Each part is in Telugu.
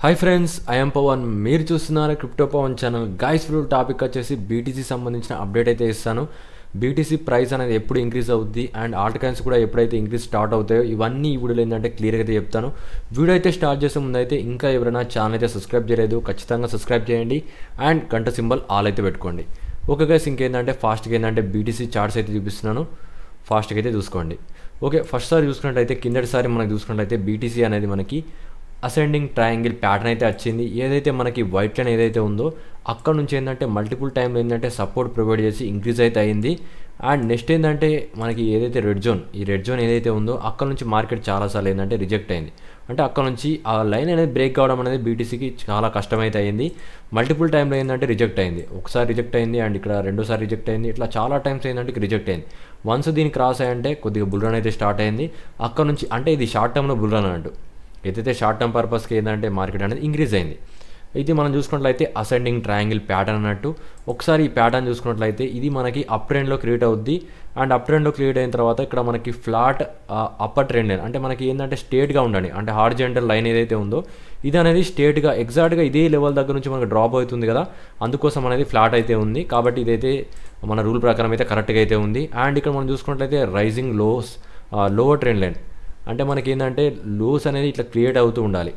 Hi friends, I'm Pawan. మీరు చూస్తున్నారు క్రిప్టో పవన్ ఛానల్. గైస్, ఇప్పుడు టాపిక్ వచ్చేసి బీటీసీ సంబంధించిన అప్డేట్ అయితే ఇస్తాను. బీటీసీ ప్రైస్ అనేది ఎప్పుడు ఇంక్రీజ్ అవుద్ది అండ్ ఆల్ట్ కాయిన్స్ కూడా ఎప్పుడైతే ఇంక్రీజ్ స్టార్ట్ అవుతాయో ఇవన్నీ ఈ వీడియోలో ఏంటంటే క్లియర్గా అయితే చెప్తాను. వీడియో అయితే స్టార్ట్ చేసే ముందు అయితే ఇంకా ఎవరైనా ఛానల్ అయితే సబ్స్క్రైబ్ చేయలేదు ఖచ్చితంగా సబ్స్క్రైబ్ చేయండి అండ్ గంట సింబల్ ఆల్ అయితే పెట్టుకోండి. ఓకే గైస్, ఇంకేంటంటే ఫాస్ట్గా ఏంటంటే బీటీసీ చార్ట్స్ అయితే చూపిస్తున్నాను, ఫాస్ట్గా అయితే చూసుకోండి. ఓకే, ఫస్ట్ సారి చూసుకున్నట్టయితే కిందటిసారి మనకు చూసుకున్నట్టయితే బీటీసీ అనేది మనకి అసెండింగ్ ట్రయాంగిల్ ప్యాటర్న్ అయితే వచ్చింది. ఏదైతే మనకి వైట్ లైన్ ఏదైతే ఉందో అక్కడ నుంచి ఏంటంటే మల్టిపుల్ టైంలో ఏంటంటే సపోర్ట్ ప్రొవైడ్ చేసి ఇంక్రీజ్ అయితే అయింది. అండ్ నెక్స్ట్ ఏంటంటే మనకి ఏదైతే రెడ్ జోన్ ఏదైతే ఉందో అక్కడ నుంచి మార్కెట్ చాలాసార్లు ఏంటంటే రిజెక్ట్ అయింది. అంటే అక్కడ నుంచి ఆ లైన్ అనేది బ్రేక్ కావడం అనేది బీటీసీకి చాలా కష్టమైతే అయింది. మల్టిపుల్ టైంలో ఏంటంటే రిజెక్ట్ అయింది. ఒకసారి రిజెక్ట్ అయింది అండ్ ఇక్కడ రెండోసారి రిజెక్ట్ అయింది. ఇట్లా చాలా టైమ్స్ ఏంటంటే రిజెక్ట్ అయింది. వన్స్ దీన్ని క్రాస్ అయ్యంటే కొద్దిగా బుల్ రన్ అయితే స్టార్ట్ అయింది. అక్కడ నుంచి అంటే ఇది షార్ట్ టర్మ్లో బుల్ రన్ అన్నట్టు. ఏదైతే షార్ట్ టర్మ్ పర్పస్కి ఏంటంటే మార్కెట్ అనేది ఇంక్రీజ్ అయింది. అయితే మనం చూసుకున్నట్లయితే అసెండింగ్ ట్రయాంగిల్ ప్యాటర్న్ అన్నట్టు. ఒకసారి ఈ ప్యాటర్న్ చూసుకున్నట్లయితే ఇది మనకి అప్ ట్రెండ్లో క్రియేట్ అవుద్ది. అండ్ అప్ ట్రెండ్లో క్రియేట్ అయిన తర్వాత ఇక్కడ మనకి ఫ్లాట్ అప్పర్ ట్రెండ్ లైన్ అంటే మనకి ఏంటంటే స్ట్రేట్గా ఉండండి. అంటే హారిజాంటల్ లైన్ ఏదైతే ఉందో ఇది అనేది స్ట్రేట్గా ఎగ్జాక్ట్గా ఇదే లెవెల్ దగ్గర నుంచి మనకు డ్రాప్ అవుతుంది కదా, అందుకోసం అనేది ఫ్లాట్ అయితే ఉంది. కాబట్టి ఇదైతే మన రూల్ ప్రకారం అయితే కరెక్ట్గా అయితే ఉంది. అండ్ ఇక్కడ మనం చూసుకున్నట్లయితే రైజింగ్ లోవర్ ట్రెండ్ లైన్ అంటే మనకి ఏంటంటే లోస్ అనేది ఇట్లా క్రియేట్ అవుతూ ఉండాలి.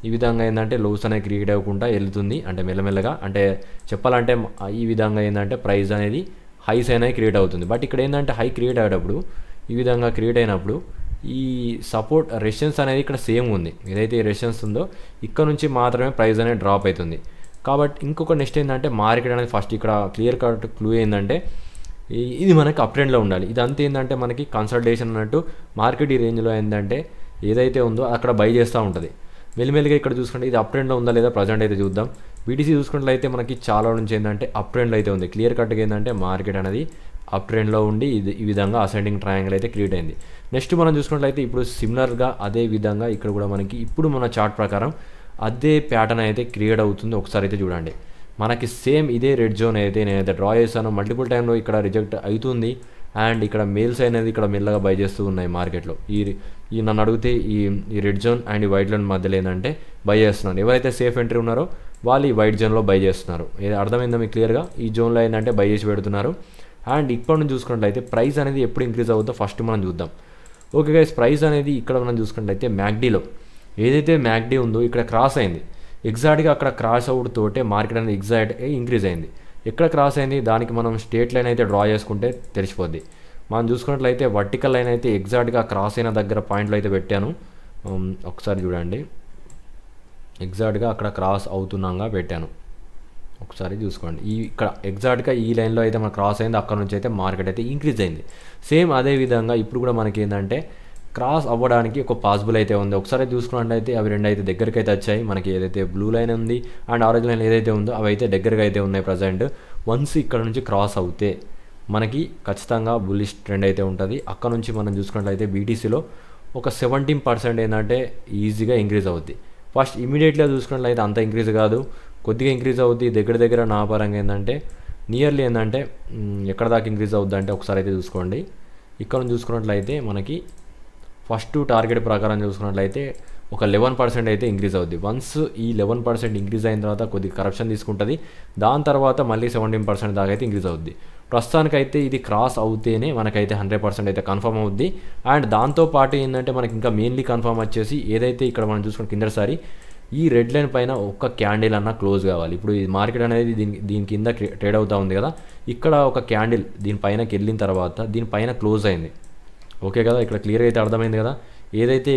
ఈ విధంగా ఏంటంటే లోస్ అనేది క్రియేట్ అవ్వకుండా వెళ్తుంది. అంటే మెల్లమెల్లగా అంటే చెప్పాలంటే ఈ విధంగా ఏంటంటే ప్రైస్ అనేది హైస్ అనేది క్రియేట్ అవుతుంది. బట్ ఇక్కడ ఏంటంటే హై క్రియేట్ అయ్యేటప్పుడు ఈ విధంగా క్రియేట్ అయినప్పుడు ఈ సపోర్ట్ రెసిస్టెన్స్ అనేది ఇక్కడ సేమ్ ఉంది. ఏదైతే రెసిస్టెన్స్ ఉందో ఇక్కడ నుంచి మాత్రమే ప్రైస్ అనేది డ్రాప్ అవుతుంది. కాబట్టి ఇంకొక నెక్స్ట్ ఏంటంటే మార్కెట్ అనేది ఫస్ట్ ఇక్కడ క్లియర్ కట్ క్లూ ఏంటంటే ఇది మనకి అప్ ట్రెండ్లో ఉండాలి. ఇదంతా ఏంటంటే మనకి కన్సల్టేషన్ అన్నట్టు మార్కెట్ ఈ రేంజ్లో ఏంటంటే ఏదైతే ఉందో అక్కడ బై చేస్తూ ఉంటుంది. మెల్లిమెల్లిగా ఇక్కడ చూసుకుంటే ఇది అప్ ట్రెండ్లో ఉందా లేదా ప్రజెంట్ అయితే చూద్దాం. బీటీసీ చూసుకున్నట్లయితే మనకి చాలా నుంచి ఏంటంటే అప్ ట్రెండ్లో అయితే ఉంది. క్లియర్ కట్గా ఏంటంటే మార్కెట్ అనేది అప్ ట్రెండ్లో ఉండి ఇది ఈ విధంగా అసెండింగ్ ట్రయాంగిల్ అయితే క్రియేట్ అయింది. నెక్స్ట్ మనం చూసుకున్నట్లయితే ఇప్పుడు సిమిలర్గా అదే విధంగా ఇక్కడ కూడా మనకి ఇప్పుడు మన చార్ట్ ప్రకారం అదే ప్యాటర్న్ అయితే క్రియేట్ అవుతుంది. ఒకసారి అయితే చూడండి, మనకి సేమ్ ఇదే రెడ్ జోన్ అయితే నేనైతే డ్రా చేశాను. మల్టిపుల్ టైంలో ఇక్కడ రిజెక్ట్ అవుతుంది అండ్ ఇక్కడ మేల్స్ అనేది ఇక్కడ మెల్లగా బై చేస్తూ ఉన్నాయి మార్కెట్లో. ఈ నన్ను అడిగితే ఈ రెడ్ జోన్ అండ్ ఈ వైట్ జోన్ మధ్యలో ఏంటంటే బై చేస్తున్నారు. ఎవరైతే సేఫ్ ఎంట్రీ ఉన్నారో వాళ్ళు ఈ వైట్ జోన్లో బై చేస్తున్నారు. అర్థమైందా మీకు క్లియర్గా? ఈ జోన్లో ఏంటంటే బై చేసి పెడుతున్నారు. అండ్ ఇప్పటి నుంచి చూసుకున్నట్లయితే ప్రైస్ అనేది ఎప్పుడు ఇంక్రీజ్ అవుతుందో ఫస్ట్ మనం చూద్దాం. ఓకే గైస్, ప్రైస్ అనేది ఇక్కడ మనం చూసుకున్నట్లయితే మ్యాక్డీలో ఏదైతే మ్యాక్డీ ఉందో ఇక్కడ క్రాస్ అయింది. ఎగ్జాక్ట్గా అక్కడ క్రాస్ అవుట్ తోటే మార్కెట్ అనేది ఎగ్జాక్ట్ ఇంక్రీజ్ అయింది. ఎక్కడ క్రాస్ అయింది దానికి మనం స్ట్రేట్ లైన్ అయితే డ్రా చేసుకుంటే తెలిసిపోద్ది. మనం చూసుకున్నట్లయితే వర్టికల్ లైన్ అయితే ఎగ్జాక్ట్గా క్రాస్ అయిన దగ్గర పాయింట్లు అయితే పెట్టాను. ఒకసారి చూడండి, ఎగ్జాక్ట్గా అక్కడ క్రాస్ అవుతున్నాగా పెట్టాను. ఒకసారి చూసుకోండి, ఇక్కడ ఎగ్జాక్ట్గా ఈ లైన్లో అయితే మనకు క్రాస్ అయింది. అక్కడ నుంచి అయితే మార్కెట్ అయితే ఇంక్రీజ్ అయింది. సేమ్ అదే విధంగా ఇప్పుడు కూడా మనకి ఏంటంటే క్రాస్ అవ్వడానికి ఒక పాసిబుల్ అయితే ఉంది. ఒకసారి చూసుకున్నట్టయితే అవి రెండు అయితే దగ్గరికి అయితే వచ్చాయి. మనకి ఏదైతే బ్లూ లైన్ ఉంది అండ్ ఆరెంజ్ లైన్ ఏదైతే ఉందో అవి అయితే దగ్గరగా అయితే ఉన్నాయి ప్రజెంట్. వన్స్ ఇక్కడ నుంచి క్రాస్ అవుతే మనకి ఖచ్చితంగా బుల్లిష్ ట్రెండ్ అయితే ఉంటుంది. అక్కడ నుంచి మనం చూసుకున్నట్లయితే బీటీసీలో ఒక 17% ఏంటంటే ఈజీగా ఇంక్రీజ్ అవుద్ది. ఫస్ట్ ఇమీడియట్గా చూసుకున్నట్లయితే అంత ఇంక్రీజ్ కాదు, కొద్దిగా ఇంక్రీజ్ అవుద్ది. దగ్గర నా పరంగా ఏంటంటే నియర్లీ ఏంటంటే ఎక్కడ దాకా ఇంక్రీజ్ అవుద్ది అంటే ఒకసారి అయితే చూసుకోండి. ఇక్కడ నుంచి చూసుకున్నట్లయితే మనకి ఫస్ట్ టార్గెట్ ప్రకారం చూసుకున్నట్లయితే ఒక 11% అయితే ఇంక్రీజ్ అవుద్ది. వన్స్ ఈ 11% ఇంక్రీజ్ అయిన తర్వాత కొద్దిగా కరప్షన్ తీసుకుంటుంది. దాని తర్వాత మళ్ళీ 17% దాకా అయితే ఇంక్రీజ్ అవుద్ది. ప్రస్తుతానికైతే ఇది క్రాస్ అవుతేనే మనకైతే 100% అయితే కన్ఫర్మ్ అవుద్ది. అండ్ దాంతోపాటు ఏంటంటే మనకి ఇంకా మెయిన్లీ కన్ఫర్మ్ వచ్చేసి ఏదైతే ఇక్కడ మనం చూసుకున్న కిందసారి ఈ రెడ్ లైన్ పైన ఒక్క క్యాండిల్ అన్న క్లోజ్ కావాలి. ఇప్పుడు ఈ మార్కెట్ అనేది దీని కింద ట్రేడ్ అవుతూ ఉంది కదా, ఇక్కడ ఒక క్యాండిల్ దీనిపైనకి వెళ్ళిన తర్వాత దీనిపైన క్లోజ్ అయింది. ఓకే కదా, ఇక్కడ క్లియర్గా అయితే అర్థమైంది కదా. ఏదైతే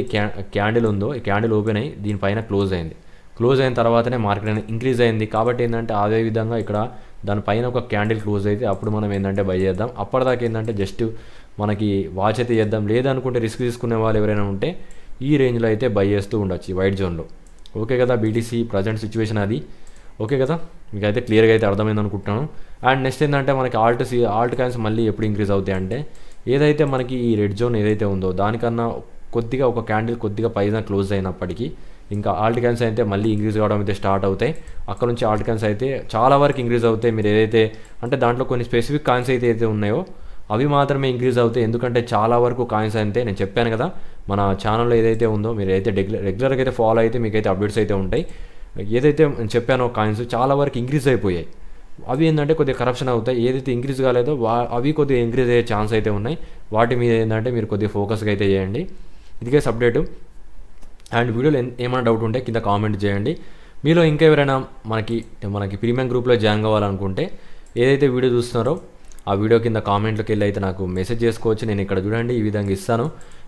క్యాండిల్ ఉందో ఈ క్యాండిల్ ఓపెన్ అయ్యి దీనిపైన క్లోజ్ అయింది. క్లోజ్ అయిన తర్వాతనే మార్కెట్ అనేది ఇంక్రీజ్ అయింది. కాబట్టి ఏంటంటే అదే విధంగా ఇక్కడ దానిపైన ఒక క్యాండిల్ క్లోజ్ అయితే అప్పుడు మనం ఏంటంటే బై చేద్దాం. అప్పటిదాకా ఏంటంటే జస్ట్ మనకి వాచ్ అయితే చేద్దాం. లేదనుకుంటే రిస్క్ తీసుకునే వాళ్ళు ఎవరైనా ఉంటే ఈ రేంజ్లో అయితే బై చేస్తూ ఉండొచ్చు ఈ వైట్ జోన్లో. ఓకే కదా, బీటీసీ ప్రజెంట్ సిచ్యువేషన్ అది. ఓకే కదా, మీకు అయితే క్లియర్గా అయితే అర్థమైంది అనుకుంటున్నాను. అండ్ నెక్స్ట్ ఏంటంటే మనకి ఆల్ట్ కాయిన్స్ మళ్ళీ ఎప్పుడు ఇంక్రీజ్ అవుతాయి అంటే ఏదైతే మనకి ఈ రెడ్ జోన్ ఏదైతే ఉందో దానికన్నా కొద్దిగా ఒక క్యాండిల్ కొద్దిగా పైన క్లోజ్ అయినప్పటికీ ఇంకా ఆల్ట్ కాయిన్స్ అయితే మళ్ళీ ఇంక్రీజ్ కావడం అయితే స్టార్ట్ అవుతాయి. అక్కడ నుంచి ఆల్ట్ కాయిన్స్ అయితే చాలా వరకు ఇంక్రీజ్ అవుతాయి. మీరు ఏదైతే అంటే దాంట్లో కొన్ని స్పెసిఫిక్ కాయిన్స్ అయితే ఉన్నాయో అవి మాత్రమే ఇంక్రీజ్ అవుతాయి. ఎందుకంటే చాలా వరకు కాయిన్స్ అయితే నేను చెప్పాను కదా మన ఛానల్లో ఏదైతే ఉందో మీరు అయితే రెగ్యులర్గా అయితే ఫాలో అయితే మీకైతే అప్డేట్స్ అయితే ఉంటాయి. ఏదైతే నేను చెప్పానో కాయిన్స్ చాలా వరకు ఇంక్రీజ్ అయిపోయాయి. అవి ఏంటంటే కొద్దిగా కరప్షన్ అవుతాయి. ఏదైతే ఇంక్రీజ్ కాలేదో అవి కొద్దిగా ఇంక్రీజ్ అయ్యే ఛాన్స్ అయితే ఉన్నాయి. వాటి మీద ఏంటంటే మీరు కొద్దిగా ఫోకస్గా అయితే చేయండి. ఇదిగే అప్డేట్. అండ్ వీడియోలో ఏమైనా డౌట్ ఉంటే కింద కామెంట్ చేయండి. మీలో ఇంకా ఎవరైనా మనకి ప్రీమియం గ్రూప్లో జాయిన్ కావాలనుకుంటే ఏదైతే వీడియో చూస్తున్నారో ఆ వీడియో కింద కామెంట్లోకి వెళ్ళి అయితే నాకు మెసేజ్ చేసుకోవచ్చు. నేను ఇక్కడ చూడండి ఈ విధంగా ఇస్తాను.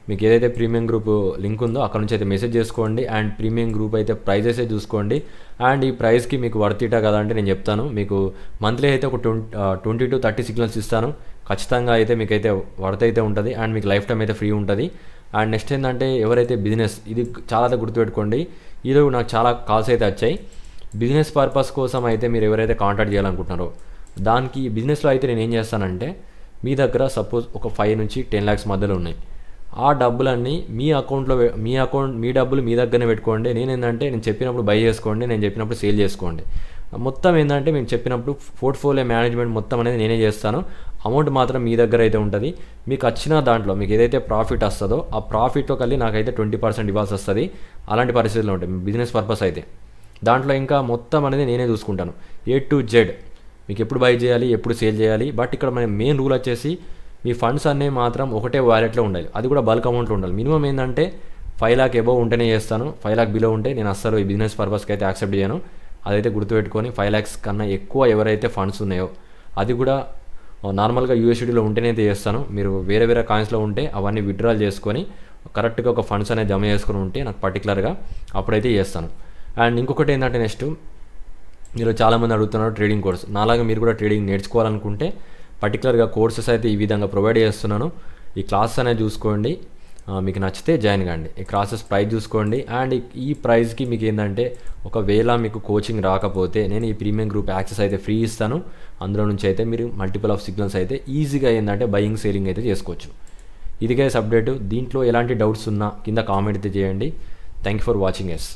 మీకు ఏదైతే ప్రీమియం గ్రూప్ లింక్ ఉందో అక్కడ నుంచి అయితే మెసేజ్ చేసుకోండి. అండ్ ప్రీమియం గ్రూప్ అయితే ప్రైజెస్ చూసుకోండి. అండ్ ఈ ప్రైస్కి మీకు వర్తిటా కదా అంటే నేను చెప్తాను. మీకు మంత్లీ అయితే ఒక 20 to 30 సిగ్నల్స్ ఇస్తాను. ఖచ్చితంగా అయితే మీకైతే వర్త్ అయితే ఉంటుంది. అండ్ మీకు లైఫ్ టైం అయితే ఫ్రీ ఉంటుంది. అండ్ నెక్స్ట్ ఏంటంటే ఎవరైతే బిజినెస్, ఇది చాలా గుర్తుపెట్టుకోండి, ఈరోజు నాకు చాలా కాల్స్ అయితే వచ్చాయి. బిజినెస్ పర్పస్ కోసం అయితే మీరు ఎవరైతే కాంటాక్ట్ చేయాలనుకుంటున్నారో దానికి బిజినెస్లో అయితే నేను ఏం చేస్తానంటే, మీ దగ్గర సపోజ్ ఒక 5 నుంచి 10 lakhs మధ్యలో ఉన్నాయి. ఆ డబ్బులన్నీ మీ అకౌంట్లో మీ డబ్బులు మీ దగ్గరనే పెట్టుకోండి. నేను చెప్పినప్పుడు బై చేసుకోండి, నేను చెప్పినప్పుడు సేల్ చేసుకోండి. మొత్తం ఏంటంటే మేము చెప్పినప్పుడు పోర్ట్ఫోలియో మేనేజ్మెంట్ మొత్తం అనేది నేనే చేస్తాను. అమౌంట్ మాత్రం మీ దగ్గర అయితే ఉంటుంది. మీకు వచ్చిన దాంట్లో మీకు ఏదైతే ప్రాఫిట్ వస్తుందో ఆ ప్రాఫిట్తో కలిసి నాకైతే 20% ఇవ్వాల్సి వస్తుంది. అలాంటి పరిస్థితుల్లో ఉంటాయి బిజినెస్ పర్పస్ అయితే. దాంట్లో ఇంకా మొత్తం అనేది నేనే చూసుకుంటాను, A to Z. మీకు ఎప్పుడు బై చేయాలి, ఎప్పుడు సేల్ చేయాలి. బట్ ఇక్కడ మన మెయిన్ రూల్ వచ్చేసి మీ ఫండ్స్ అన్నీ మాత్రం ఒకటే వాలెట్లో ఉండాలి. అది కూడా బల్క్ అమౌంట్లో ఉండాలి. మినిమం ఏంటంటే 5 lakh అబోవ్ ఉంటేనే చేస్తాను. 5 lakh బిలో ఉంటే నేను అస్సలు ఈ బిజినెస్ పర్పస్కి అయితే యాక్సెప్ట్ చేయను. అదైతే గుర్తుపెట్టుకొని 5 lakhs కన్నా ఎక్కువ ఎవరైతే ఫండ్స్ ఉన్నాయో అది కూడా నార్మల్గా USDలో ఉంటేనే అయితే చేస్తాను. మీరు వేరే కాయిన్స్లో ఉంటే అవన్నీ విత్డ్రాల్ చేసుకొని కరెక్ట్గా ఒక ఫండ్స్ అనేది జమ చేసుకొని ఉంటే నాకు పర్టికులర్గా అప్పుడైతే చేస్తాను. అండ్ ఇంకొకటి ఏంటంటే నెక్స్ట్, మీరు చాలామంది అడుగుతున్నారు ట్రేడింగ్ కోర్స్. నాలాగా మీరు కూడా ట్రేడింగ్ నేర్చుకోవాలనుకుంటే పర్టికులర్గా కోర్సెస్ అయితే ఈ విధంగా ప్రొవైడ్ చేస్తున్నాను. ఈ క్లాసెస్ అనేది చూసుకోండి, మీకు నచ్చితే జాయిన్ కండి. ఈ క్లాసెస్ ప్రైస్ చూసుకోండి. అండ్ ఈ ప్రైస్కి మీకు ఏంటంటే ఒకవేళ మీకు కోచింగ్ రాకపోతే నేను ఈ ప్రీమియం గ్రూప్ యాక్సెస్ అయితే ఫ్రీ ఇస్తాను. అందులో నుంచి అయితే మీరు మల్టిపుల్ ఆఫ్ సిగ్నల్స్ అయితే ఈజీగా ఏంటంటే బయింగ్ సేలింగ్ అయితే చేసుకోవచ్చు. ఇదిగే అప్డేట్. దీంట్లో ఎలాంటి డౌట్స్ ఉన్నా కింద కామెంట్ అయితే చేయండి. Thank you for watching yes.